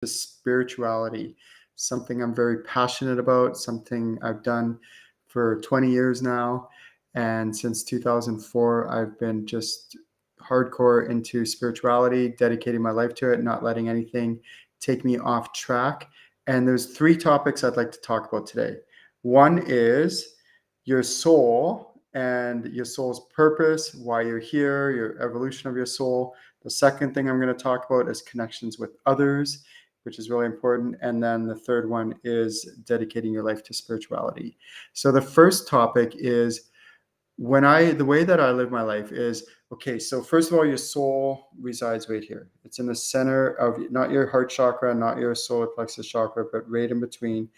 to spirituality, something I'm very passionate about, something I've done for 20 years now. And since 2004, I've been just hardcore into spirituality, dedicating my life to it, not letting anything take me off track. And there's three topics I'd like to talk about today. One is your soul and your soul's purpose, why you're here, your evolution of your soul. The second thing I'm going to talk about is connections with others, which is really important. And then the third one is dedicating your life to spirituality. So the first topic is the way that I live my life is, okay, so first of all, your soul resides right here. It's in the center of, not your heart chakra, not your solar plexus chakra, but right in between,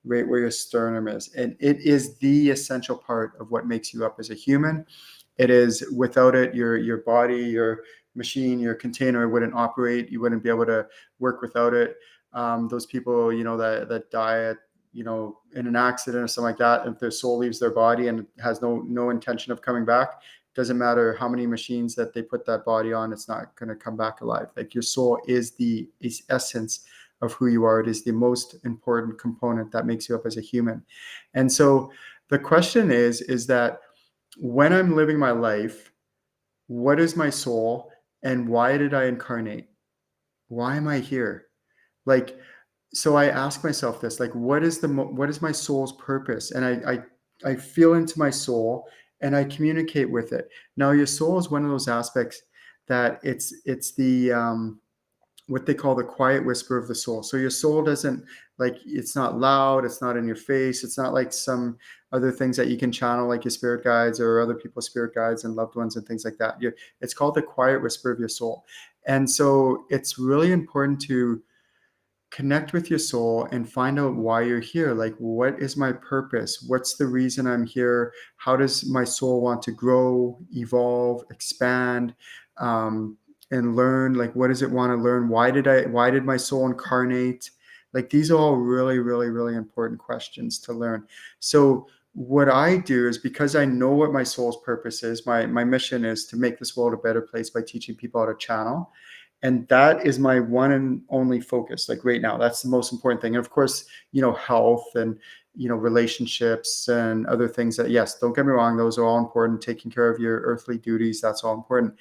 right where your sternum is. And it is the essential part of what makes you up as a human. It is, without it, your body, your machine, your container wouldn't operate. You wouldn't be able to work without it. Those people, that die at, in an accident or something like that, if their soul leaves their body and has no intention of coming back, doesn't matter how many machines that they put that body on, it's not going to come back alive. Like, your soul is the essence of who you are. It is the most important component that makes you up as a human. And so the question is that when I'm living my life, what is my soul and why did I incarnate? Why am I here? Like, so I ask myself this, like, what is my soul's purpose? And I feel into my soul and I communicate with it. Now, your soul is one of those aspects that it's the what they call the quiet whisper of the soul. So your soul doesn't, like, it's not loud, it's not in your face, it's not like some other things that you can channel, like your spirit guides or other people's spirit guides and loved ones and things like that. It's called the quiet whisper of your soul. And so it's really important to connect with your soul and find out why you're here. Like, what is my purpose? What's the reason I'm here? How does my soul want to grow, evolve, expand, and learn? Like, what does it want to learn? Why did my soul incarnate? Like, these are all really, really, really important questions to learn. So what I do is, because I know what my soul's purpose is, my mission is to make this world a better place by teaching people how to channel. And that is my one and only focus. Like, right now, that's the most important thing. And of course, health and, relationships and other things that, yes, don't get me wrong, those are all important. Taking care of your earthly duties, that's all important.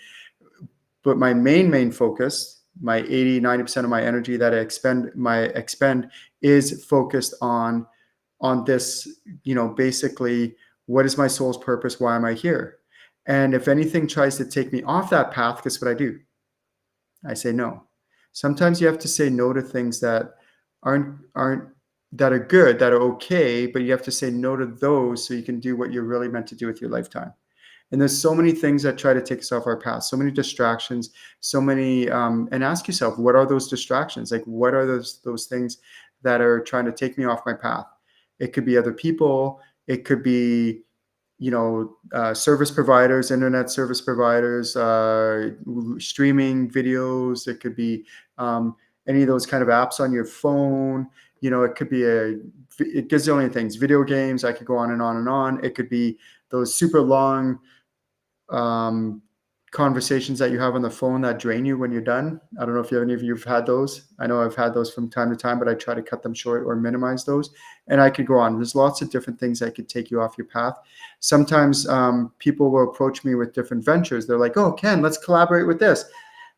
But my main focus, my 80-90% of my energy that I expend is focused on this, basically, what is my soul's purpose? Why am I here? And if anything tries to take me off that path, guess what I do? I say no. Sometimes you have to say no to things that aren't that are good, that are okay, but you have to say no to those so you can do what you're really meant to do with your lifetime. And there's so many things that try to take us off our path, so many distractions, so many, and ask yourself, what are those distractions? Like, what are those things that are trying to take me off my path? It could be other people. It could be, service providers, internet service providers, streaming videos. It could be any of those kind of apps on your phone. It could be a gazillion things, video games. I could go on and on and on. It could be those super long conversations that you have on the phone that drain you when you're done. I don't know if any of you've had those. I know I've had those from time to time, but I try to cut them short or minimize those. And I could go on. There's lots of different things that could take you off your path. Sometimes people will approach me with different ventures. They're like, oh, Ken, let's collaborate with this.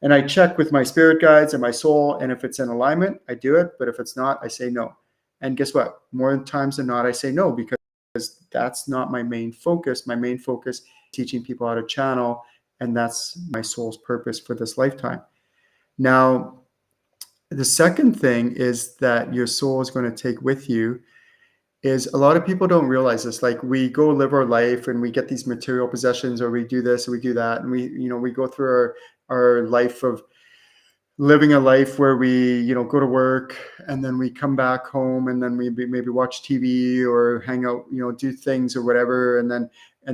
And I check with my spirit guides and my soul. And if it's in alignment, I do it. But if it's not, I say no. And guess what? More times than not, I say no, because that's not my main focus. My main focus is teaching people how to channel. And that's my soul's purpose for this lifetime. Now, the second thing is that your soul is going to take with you is, a lot of people don't realize this. Like, we go live our life and we get these material possessions, or we do this or we do that. And we go through our life of living a life where we, go to work and then we come back home and then we maybe watch TV or hang out, do things or whatever. And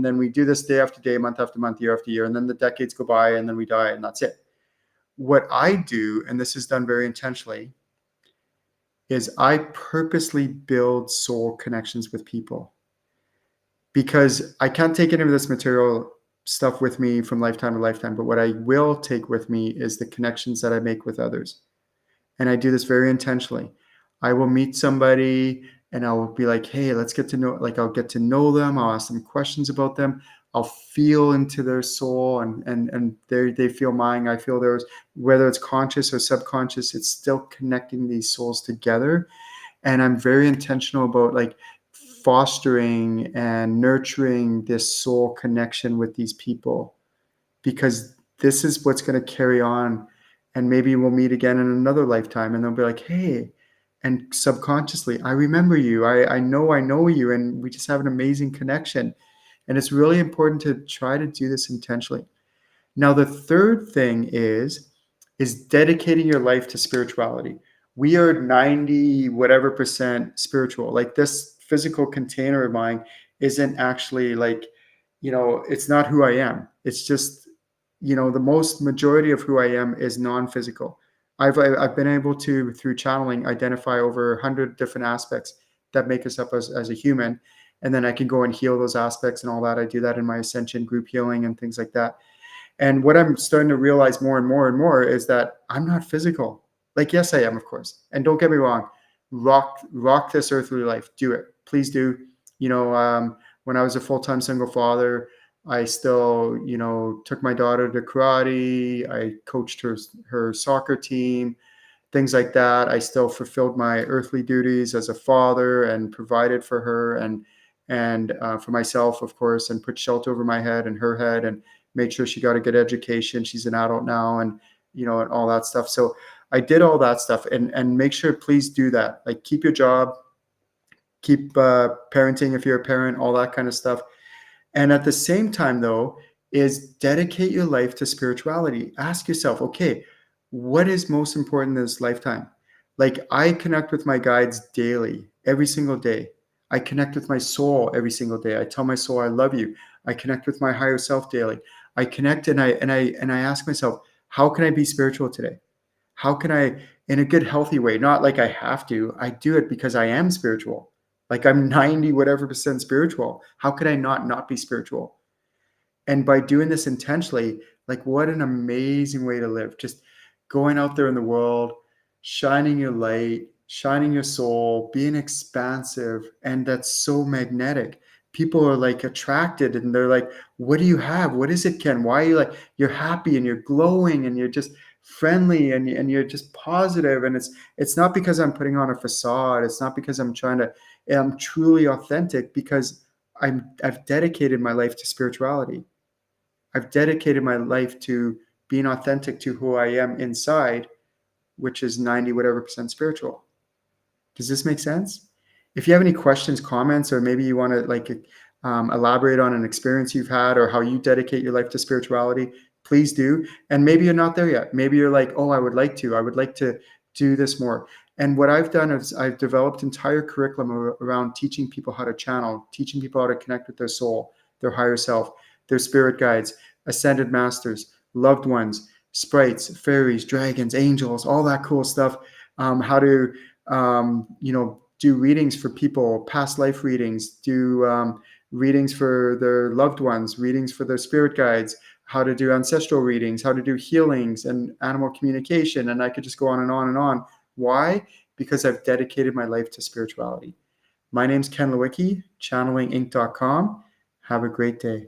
then we do this day after day, month after month, year after year. And then the decades go by and then we die and that's it. What I do, and this is done very intentionally, is I purposely build soul connections with people, because I can't take any of this material stuff with me from lifetime to lifetime. But what I will take with me is the connections that I make with others. And I do this very intentionally. I will meet somebody and I will be like, hey, let's get to know, like I'll get to know them. I'll ask them questions about them. I'll feel into their soul and they feel mine. I feel theirs, whether it's conscious or subconscious, it's still connecting these souls together. And I'm very intentional about like fostering and nurturing this soul connection with these people, because this is what's going to carry on. And maybe we'll meet again in another lifetime and they'll be like, hey, and subconsciously, I remember you. I know you, and we just have an amazing connection. And it's really important to try to do this intentionally. Now, the third thing is dedicating your life to spirituality. We are 90 whatever percent spiritual. Like this physical container of mine isn't actually like, it's not who I am. It's just, the most majority of who I am is non-physical. I've been able to, through channeling, identify over 100 different aspects that make us up as a human. And then I can go and heal those aspects and all that. I do that in my ascension group healing and things like that. And what I'm starting to realize more and more and more is that I'm not physical. Like, yes, I am, of course. And don't get me wrong, rock this earthly life. Do it. Please do. When I was a full-time single father, I still, took my daughter to karate. I coached her soccer team, things like that. I still fulfilled my earthly duties as a father and provided for her and for myself, of course, and put shelter over my head and her head and made sure she got a good education. She's an adult now, and and all that stuff. So I did all that stuff, and make sure, please do that. Like, keep your job, keep parenting if you're a parent, all that kind of stuff. And at the same time, though, is dedicate your life to spirituality. Ask yourself, okay, what is most important in this lifetime? Like, I connect with my guides daily, every single day. I connect with my soul every single day. I tell my soul I love you. I connect with my higher self daily. I connect and I ask myself, how can I be spiritual today? How can I, in a good, healthy way, not like I have to, I do it because I am spiritual. Like, I'm 90 whatever percent spiritual. How could I not be spiritual? And by doing this intentionally, like, what an amazing way to live. Just going out there in the world, shining your light, shining your soul, being expansive. And that's so magnetic. People are like attracted and they're like, what do you have? What is it, Ken? Why are you like, you're happy and you're glowing and you're just friendly and you're just positive. And it's not because I'm putting on a facade. It's not because I'm truly authentic, because I've dedicated my life to spirituality. I've dedicated my life to being authentic to who I am inside, which is 90 whatever percent spiritual. Does this make sense? If you have any questions, comments, or maybe you want to like elaborate on an experience you've had or how you dedicate your life to spirituality, please do. And maybe you're not there yet. Maybe you're like, oh, I would like to do this more. And what I've done is I've developed entire curriculum around teaching people how to channel, teaching people how to connect with their soul, their higher self, their spirit guides, ascended masters, loved ones, sprites, fairies, dragons, angels, all that cool stuff. How to do readings for people, past life readings, do readings for their loved ones, readings for their spirit guides, how to do ancestral readings, how to do healings and animal communication. And I could just go on and on and on. Why? Because I've dedicated my life to spirituality. My name's Ken Lewicki, channelinginc.com. Have a great day.